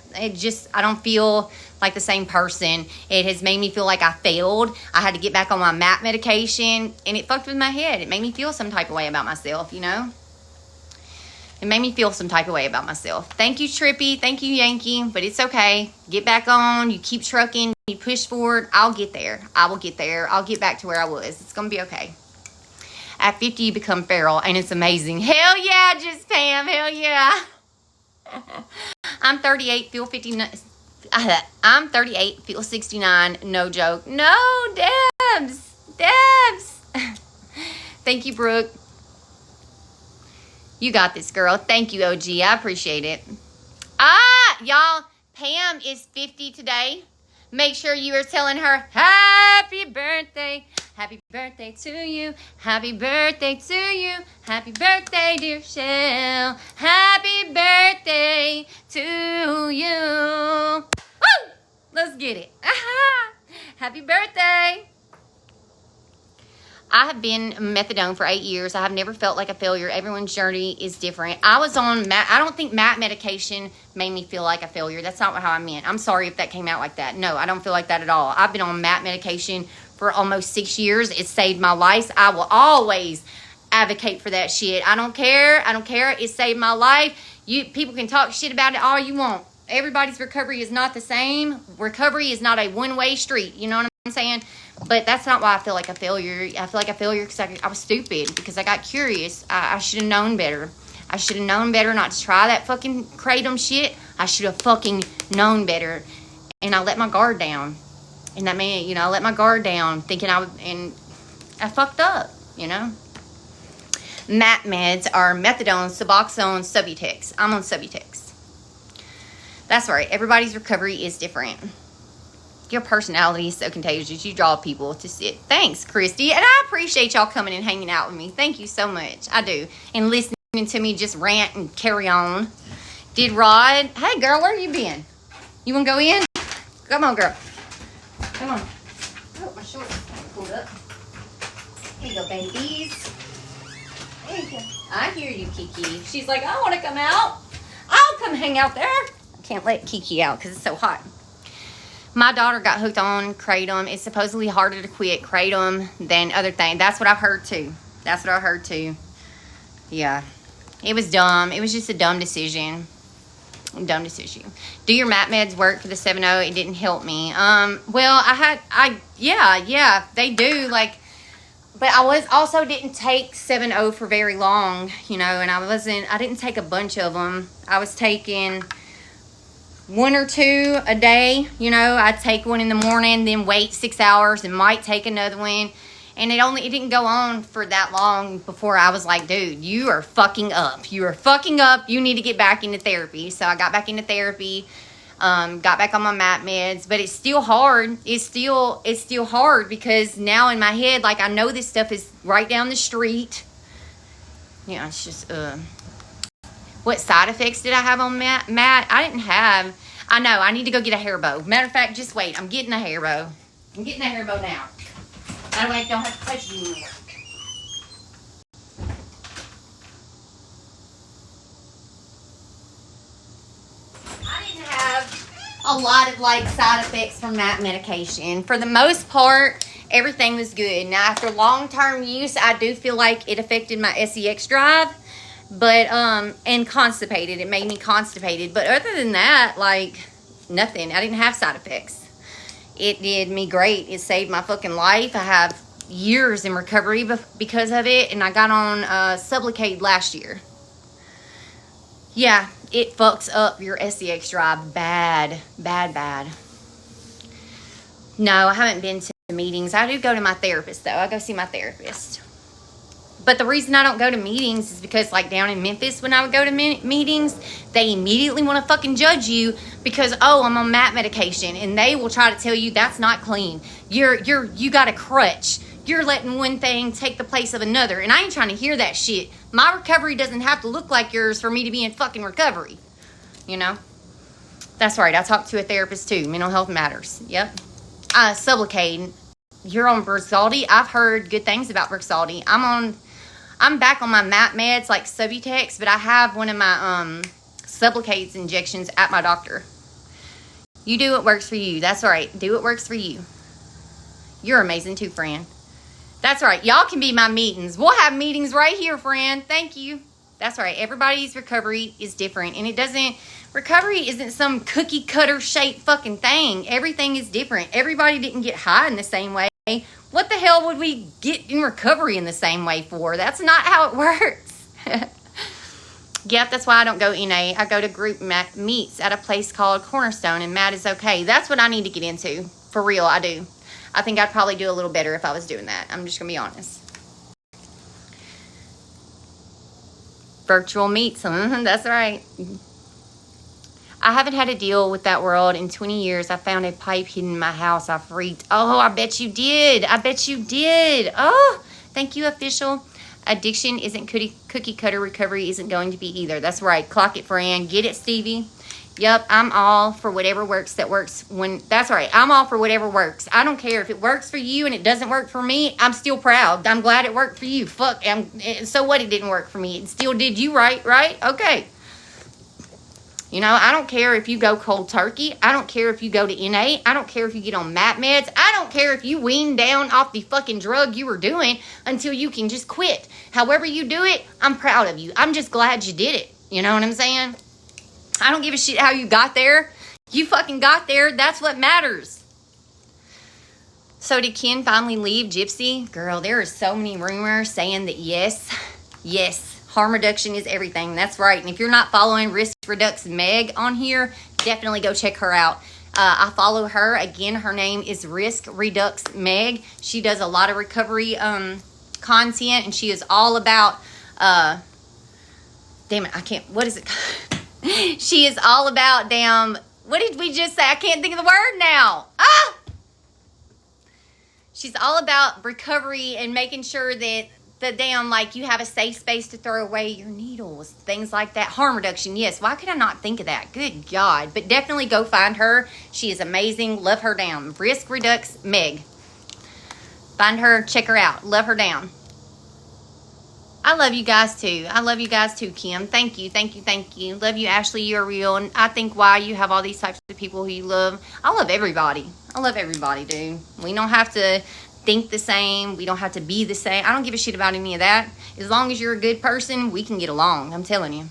don't feel like the same person. It has made me feel like I failed. I had to get back on my MAP medication, and it fucked with my head. It made me feel some type of way about myself, you know? It made me feel some type of way about myself. Thank you, Trippy. Thank you, Yankee. But it's okay. Get back on. You keep trucking. You push forward. I'll get there. I will get there. I'll get back to where I was. It's going to be okay. At 50, you become feral, and it's amazing. Hell yeah, just Pam. Hell yeah. I'm 38, feel 59. I'm 38, feel 69. No joke. No, Debs. Thank you, Brooke. You got this, girl. Thank you, OG. I appreciate it. Y'all, Pam is 50 today. Make sure you are telling her happy birthday. Happy birthday to you. Happy birthday to you. Happy birthday, dear Shell. Happy birthday to you. Woo! Let's get it. Happy birthday. I have been methadone for 8 years. I have never felt like a failure. Everyone's journey is different. I was on MAT. I don't think MAT medication made me feel like a failure. That's not how I meant. I'm sorry if that came out like that. No, I don't feel like that at all. I've been on MAT medication for almost 6 years. It saved my life. I will always advocate for that shit. I don't care. I don't care. It saved my life. People can talk shit about it all you want. Everybody's recovery is not the same. Recovery is not a one-way street. You know what I'm saying? But that's not why I feel like a failure. I feel like a failure because I was stupid, because I got curious. I should have known better. I should have known better not to try that fucking kratom shit. I should have fucking known better. And I let my guard down. And that meant, you know, I let my guard down thinking and I fucked up, you know. MAT meds are methadone, Suboxone, Subutex. I'm on Subutex. That's right. Everybody's recovery is different. Your personality is so contagious. You draw people to sit. Thanks, Christy. And I appreciate y'all coming and hanging out with me. Thank you so much. I do. And listening to me just rant and carry on. Did Rod? Hey, girl, where you been? You want to go in? Come on, girl. Come on. Oh, my shorts pulled up. Here you go, babies. There you go. I hear you, Kiki. She's like, I want to come out. I'll come hang out there. I can't let Kiki out because it's so hot. My daughter got hooked on kratom. It's supposedly harder to quit kratom than other things. That's what I've heard too. That's what I heard too. Yeah. It was dumb. It was just a dumb decision. Dumb decision. Do your MAT meds work for the 7-0? It didn't help me. Well, yeah, they do. Like, but I also didn't take 7-0 for very long, you know, and I didn't take a bunch of them. I was taking 1 or 2 a day, you know. I'd take one in the morning, then wait 6 hours and might take another one. And it didn't go on for that long before I was like, dude, you are fucking up. You are fucking up. You need to get back into therapy. So I got back into therapy, got back on my MAT meds, but it's still hard. It's still hard because now in my head, like, I know this stuff is right down the street. Yeah, it's just, what side effects did I have on MAT? I didn't have. I know. I need to go get a hair bow. Matter of fact, just wait. I'm getting a hair bow. I'm getting a hair bow now. That way I don't have to touch you anymore. I didn't have a lot of like side effects from that medication. For the most part, everything was good. Now, after long-term use, I do feel like it affected my SEX drive. But, and constipated. It made me constipated. But other than that, like, nothing. I didn't have side effects. It did me great. It saved my fucking life. I have years in recovery because of it. And I got on Sublocade last year. Yeah, it fucks up your SEX drive bad. Bad, bad. No, I haven't been to meetings. I do go to my therapist, though. I go see my therapist. But the reason I don't go to meetings is because, like, down in Memphis, when I would go to meetings, they immediately want to fucking judge you because, oh, I'm on MAT medication, and they will try to tell you that's not clean. You got a crutch. You're letting one thing take the place of another, and I ain't trying to hear that shit. My recovery doesn't have to look like yours for me to be in fucking recovery, you know? That's right. I talked to a therapist too. Mental health matters. Yep. Sublocade. You're on Brixadi. I've heard good things about Brixadi. I'm back on my MAT meds like Subutex, but I have one of my Sublocade injections at my doctor. You do what works for you. That's right. Do what works for you. You're amazing too, friend. That's right. Y'all can be my meetings. We'll have meetings right here, friend. Thank you. That's right. Everybody's recovery is different. And recovery isn't some cookie cutter shaped fucking thing. Everything is different. Everybody didn't get high in the same way. What the hell would we get in recovery in the same way for? That's not how it works. Yep, that's why I don't go NA. I go to group meets at a place called Cornerstone, and MAT is okay. That's what I need to get into. For real, I do. I think I'd probably do a little better if I was doing that. I'm just going to be honest. Virtual meets. That's right. I haven't had to deal with that world in 20 years. I found a pipe hidden in my house. I freaked. Oh, I bet you did. I bet you did. Oh, thank you, official. Addiction isn't cookie cutter. Recovery isn't going to be either. That's right. Clock it, Fran. Get it, Stevie. Yep, I'm all for whatever works that works when... That's right. I'm all for whatever works. I don't care if it works for you and it doesn't work for me. I'm still proud. I'm glad it worked for you. Fuck. So what? It didn't work for me. It still did you right? Okay. You know, I don't care if you go cold turkey. I don't care if you go to NA. I don't care if you get on MAP meds. I don't care if you wean down off the fucking drug you were doing until you can just quit. However you do it, I'm proud of you. I'm just glad you did it. You know what I'm saying? I don't give a shit how you got there. You fucking got there. That's what matters. So did Ken finally leave Gypsy? Girl, there are so many rumors saying that yes, harm reduction is everything. That's right. And if you're not following Risk Redux Meg on here, definitely go check her out. I follow her. Again, her name is Risk Redux Meg. She does a lot of recovery content, and she is all about, damn it, I can't, what is it? She is all about what did we just say? I can't think of the word now. She's all about recovery and making sure that like you have a safe space to throw away your needles, things like that. Harm reduction, yes. Why could I not think of that? Good God. But definitely go find her. She is amazing. Love her down. Risk Redux Meg. Find her. Check her out. Love her down. I love you guys too. I love you guys too, Kim. Thank you. Love you, Ashley. You're real. And I think why you have all these types of people who you love. I love everybody. Dude. We don't have to think the same. We don't have to be the same. I don't give a shit about any of that. As long as you're a good person, we can get along. I'm telling you.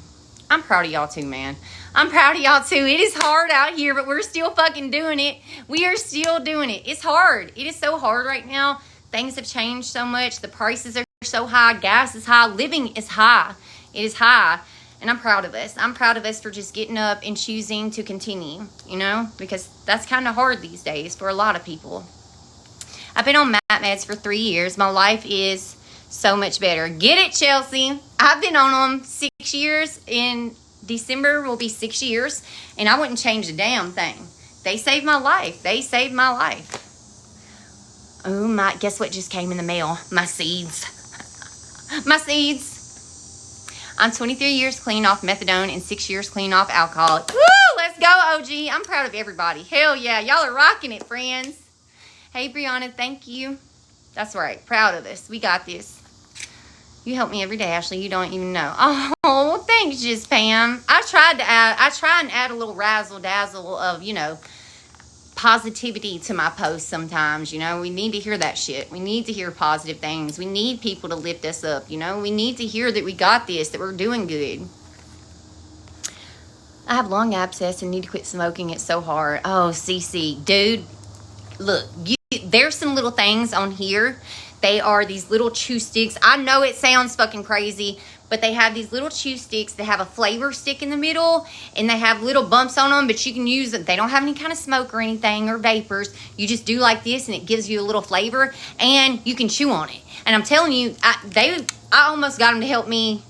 I'm proud of y'all too, man. I'm proud of y'all too. It is hard out here, but we're still fucking doing it. We are still doing it. It's hard. It is so hard right now. Things have changed so much. The prices are so high. Gas is high. Living is high. It is high. And I'm proud of us. I'm proud of us for just getting up and choosing to continue, you know, because that's kind of hard these days for a lot of people. I've been on MAP meds for 3 years. My life is so much better. Get it, Chelsea. I've been on them 6 years. In December will be 6 years. And I wouldn't change a damn thing. They saved my life. Oh my, guess what just came in the mail? My seeds. I'm 23 years clean off methadone and 6 years clean off alcohol. Woo! Let's go, OG. I'm proud of everybody. Hell yeah. Y'all are rocking it, friends. Hey, Brianna. Thank you. That's right. Proud of us. We got this. You help me every day, Ashley. You don't even know. Oh, thanks, Just Pam. I try and add a little razzle dazzle of, you know, positivity to my posts sometimes. You know, we need to hear that shit. We need to hear positive things. We need people to lift us up. You know, we need to hear that we got this, that we're doing good. I have lung abscess and need to quit smoking. It's so hard. Oh, CC, dude, look, there's some little things on here. They are these little chew sticks. I know it sounds fucking crazy, but they have these little chew sticks. They have a flavor stick in the middle, and they have little bumps on them, but you can use it. They don't have any kind of smoke or anything or vapors. You just do like this, and it gives you a little flavor, and you can chew on it. And I'm telling you, I almost got them to help me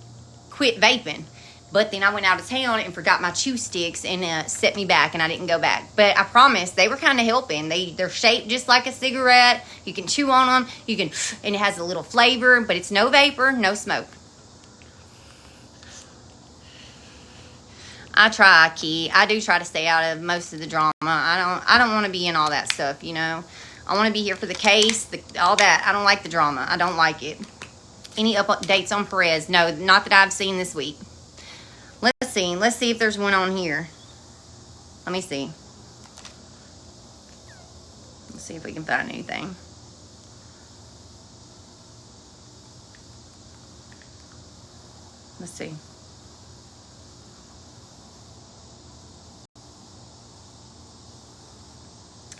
quit vaping. But then I went out of town and forgot my chew sticks and set me back, and I didn't go back. But I promise, they were kind of helping. They're shaped just like a cigarette. You can chew on them. And it has a little flavor, but it's no vapor, no smoke. I try, Key. I do try to stay out of most of the drama. I don't want to be in all that stuff, you know. I want to be here for the case, all that. I don't like the drama. I don't like it. Any updates on Perez? No, not that I've seen this week. Let's see. Let's see if there's one on here. Let me see. Let's see if we can find anything. Let's see.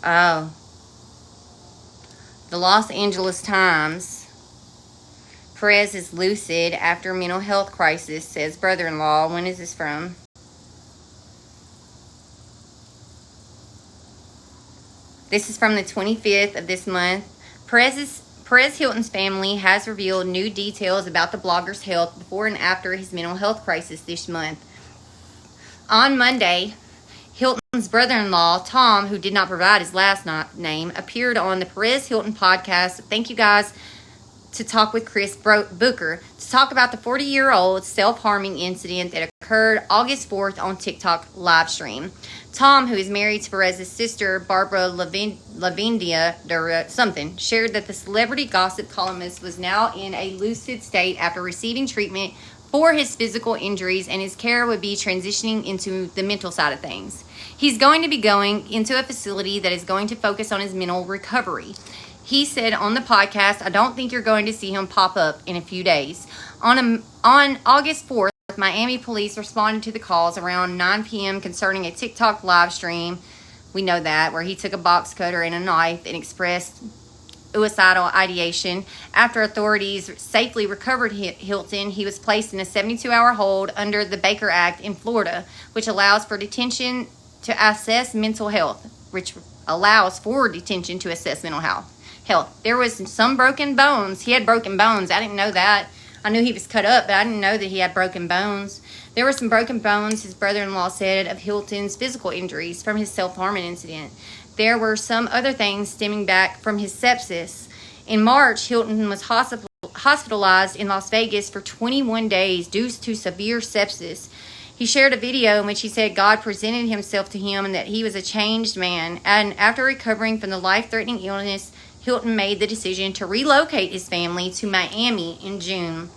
Oh. The Los Angeles Times. Perez is lucid after mental health crisis, says brother-in-law. When is this from? This is from the 25th of this month. Perez Hilton's family has revealed new details about the blogger's health before and after his mental health crisis this month. On Monday, Hilton's brother-in-law, Tom, who did not provide his last name, appeared on the Perez Hilton podcast. Thank you guys to talk with Chris Booker to talk about the 40-year-old self-harming incident that occurred August 4th on TikTok live stream. Tom, who is married to Perez's sister, Barbara Lavindia, shared that the celebrity gossip columnist was now in a lucid state after receiving treatment for his physical injuries, and his care would be transitioning into the mental side of things. He's going to be going into a facility that is going to focus on his mental recovery. He said on the podcast, I don't think you're going to see him pop up in a few days. On August 4th, Miami police responded to the calls around 9 p.m. concerning a TikTok live stream. We know that, where he took a box cutter and a knife and expressed suicidal ideation. After authorities safely recovered Hilton, he was placed in a 72-hour hold under the Baker Act in Florida, which allows for detention to assess mental health, There was some broken bones. He had broken bones. I didn't know that. I knew he was cut up, but I didn't know that he had broken bones. There were some broken bones, his brother-in-law said, of Hilton's physical injuries from his self-harming incident. There were some other things stemming back from his sepsis. In March, Hilton was hospitalized in Las Vegas for 21 days due to severe sepsis. He shared a video in which he said God presented himself to him and that he was a changed man. And after recovering from the life-threatening illness, Hilton made the decision to relocate his family to Miami in June.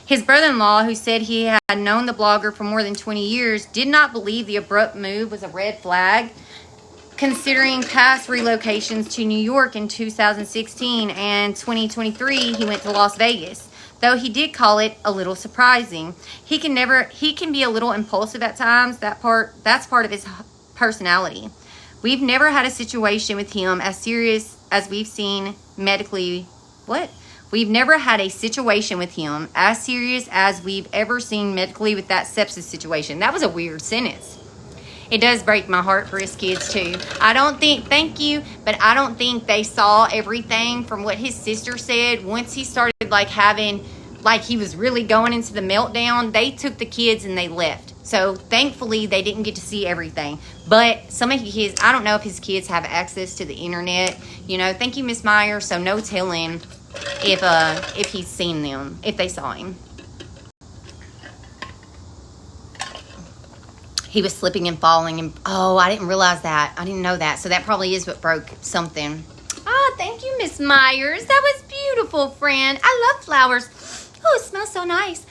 His brother-in-law, who said he had known the blogger for more than 20 years, did not believe the abrupt move was a red flag, considering past relocations to New York in 2016 and 2023, he went to Las Vegas. Though he did call it a little surprising. He can be a little impulsive at times. That's part of his personality. We've never had a situation with him as serious as we've seen medically. We've never had a situation with him as serious as we've ever seen medically with that sepsis situation. That was a weird sentence. It does break my heart for his kids too. I don't think they saw everything from what his sister said. Once he started he was really going into the meltdown, they took the kids and they left. So thankfully they didn't get to see everything. But some of his kids, I don't know if his kids have access to the internet. Thank you, Miss Meyer. So no telling if he's seen them, if they saw him. He was slipping and falling, and I didn't realize that. I didn't know that. So that probably is what broke something. Thank you, Miss Myers. That was beautiful, friend. I love flowers. Oh, it smells so nice.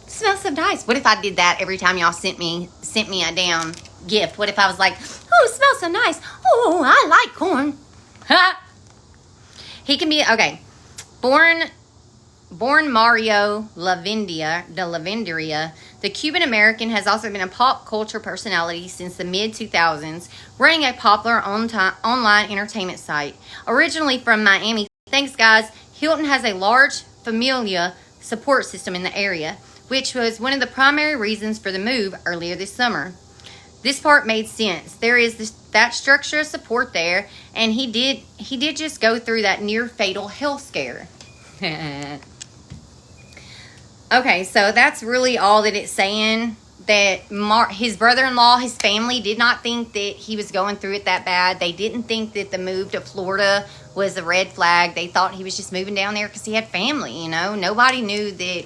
It smells so nice. What if I did that every time y'all sent me a damn gift? What if I was like, oh, it smells so nice. Oh, I like corn. Ha! He can be, okay. Born Mario Lavindia, the Cuban-American has also been a pop culture personality since the mid-2000s, running a popular online entertainment site. Originally from Miami, thanks guys, Hilton has a large familia support system in the area, which was one of the primary reasons for the move earlier this summer. This part made sense. There is that structure of support there, and he did just go through that near-fatal health scare. Okay, so that's really all that it's saying. That his brother-in-law, his family did not think that he was going through it that bad. They didn't think that the move to Florida was a red flag. They thought he was just moving down there because he had family, Nobody knew that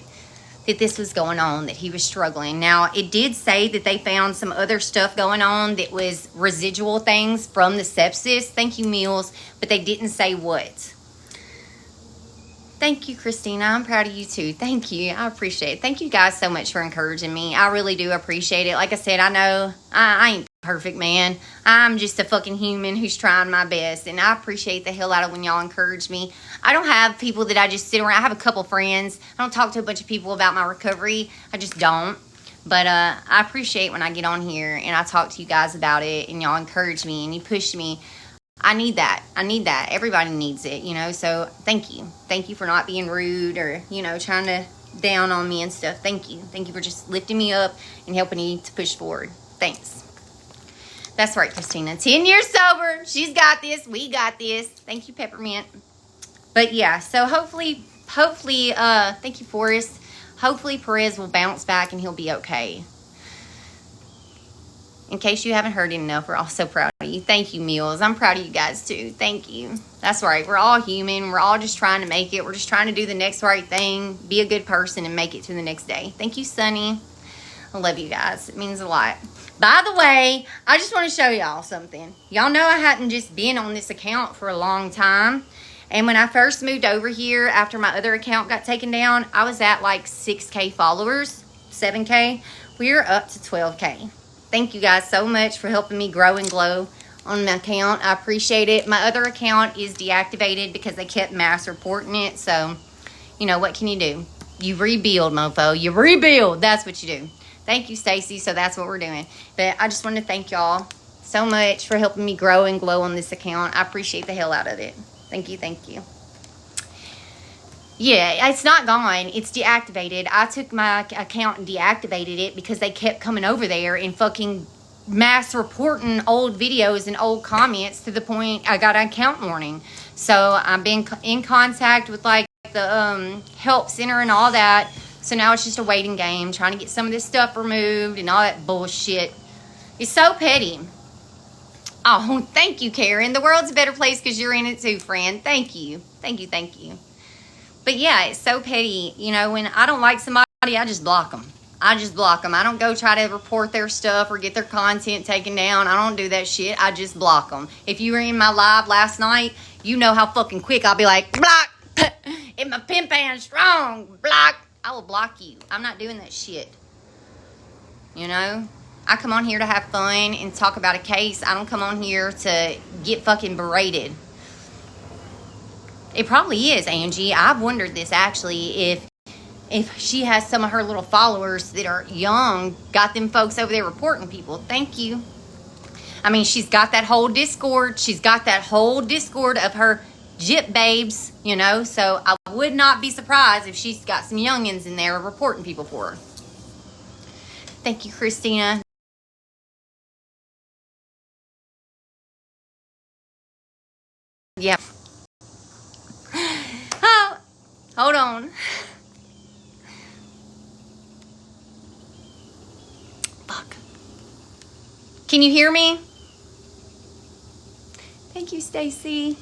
this was going on, that he was struggling. Now, it did say that they found some other stuff going on that was residual things from the sepsis. Thank you, Mills. But they didn't say what. Thank you, Christina. I'm proud of you too. Thank you. I appreciate it. Thank you guys so much for encouraging me. I really do appreciate it. Like I said, I know I ain't perfect, man. I'm just a fucking human who's trying my best. And I appreciate the hell out of when y'all encourage me. I don't have people that I just sit around. I have a couple friends. I don't talk to a bunch of people about my recovery. I just don't. But I appreciate when I get on here and I talk to you guys about it. And y'all encourage me and you push me. I need that. Everybody needs it, So thank you. Thank you for not being rude or, trying to down on me and stuff. Thank you. Thank you for just lifting me up and helping me to push forward. Thanks. That's right, Christina. 10 years sober. She's got this. We got this. Thank you, Peppermint. But yeah, so hopefully, thank you, Forrest. Hopefully Perez will bounce back and he'll be okay. In case you haven't heard enough, we're all so proud of you. Thank you, Meals. I'm proud of you guys, too. Thank you. That's right. We're all human. We're all just trying to make it. We're just trying to do the next right thing, be a good person, and make it to the next day. Thank you, Sunny. I love you guys. It means a lot. By the way, I just want to show y'all something. Y'all know I hadn't just been on this account for a long time. And when I first moved over here, after my other account got taken down, I was at like 6K followers, 7K. We're up to 12K. Thank you guys so much for helping me grow and glow on my account. I appreciate it. My other account is deactivated because they kept mass reporting it. So, you know, what can you do? You rebuild, mofo. You rebuild. That's what you do. Thank you, Stacy. So that's what we're doing. But I just want to thank y'all so much for helping me grow and glow on this account. I appreciate the hell out of it. Thank you. Thank you. Yeah, it's not gone. It's deactivated. I took my account and deactivated it because they kept coming over there and fucking mass reporting old videos and old comments to the point I got an account warning. So I've been in contact with like the help center and all that. So now it's just a waiting game, trying to get some of this stuff removed and all that bullshit. It's so petty. Oh, thank you, Karen. The world's a better place because you're in it too, friend. Thank you. Thank you. Thank you. But yeah, it's so petty. You know, when I don't like somebody, I just block them. I just block them. I don't go try to report their stuff or get their content taken down. I don't do that shit. I just block them. If you were in my live last night, you know how fucking quick I'll be like, block. If my pimp ain't strong, block. I will block you. I'm not doing that shit. You know? I come on here to have fun and talk about a case. I don't come on here to get fucking berated. It probably is, Angie. I've wondered this actually, if she has some of her little followers that are young, got them folks over there reporting people. Thank you. I mean, she's got that whole Discord. She's got that whole Discord of her Jip babes, you know. So I would not be surprised if she's got some youngins in there reporting people for her. Thank you, Christina. Yeah. Oh, hold on. Fuck. Can you hear me? Thank you, Stacy.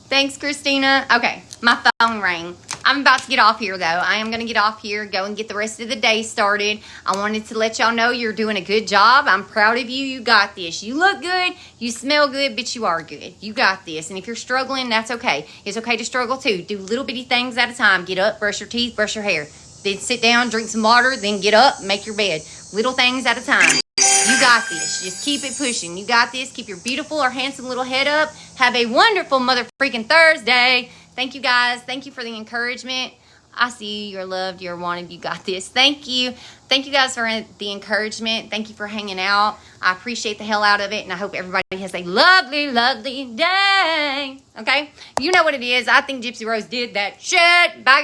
Thanks, Christina. Okay, my phone rang. I'm about to get off here, though. I am going to get off here, go and get the rest of the day started. I wanted to let y'all know you're doing a good job. I'm proud of you. You got this. You look good. You smell good, but you are good. You got this. And if you're struggling, that's okay. It's okay to struggle, too. Do little bitty things at a time. Get up, brush your teeth, brush your hair. Then sit down, drink some water, then get up, make your bed. Little things at a time. You got this. Just keep it pushing. You got this. Keep your beautiful or handsome little head up. Have a wonderful mother freaking Thursday. Thank you, guys. Thank you for the encouragement. I see you. You're loved. You're wanted. You got this. Thank you. Thank you, guys, for the encouragement. Thank you for hanging out. I appreciate the hell out of it, and I hope everybody has a lovely, lovely day. Okay? You know what it is. I think Gypsy Rose did that shit. Bye.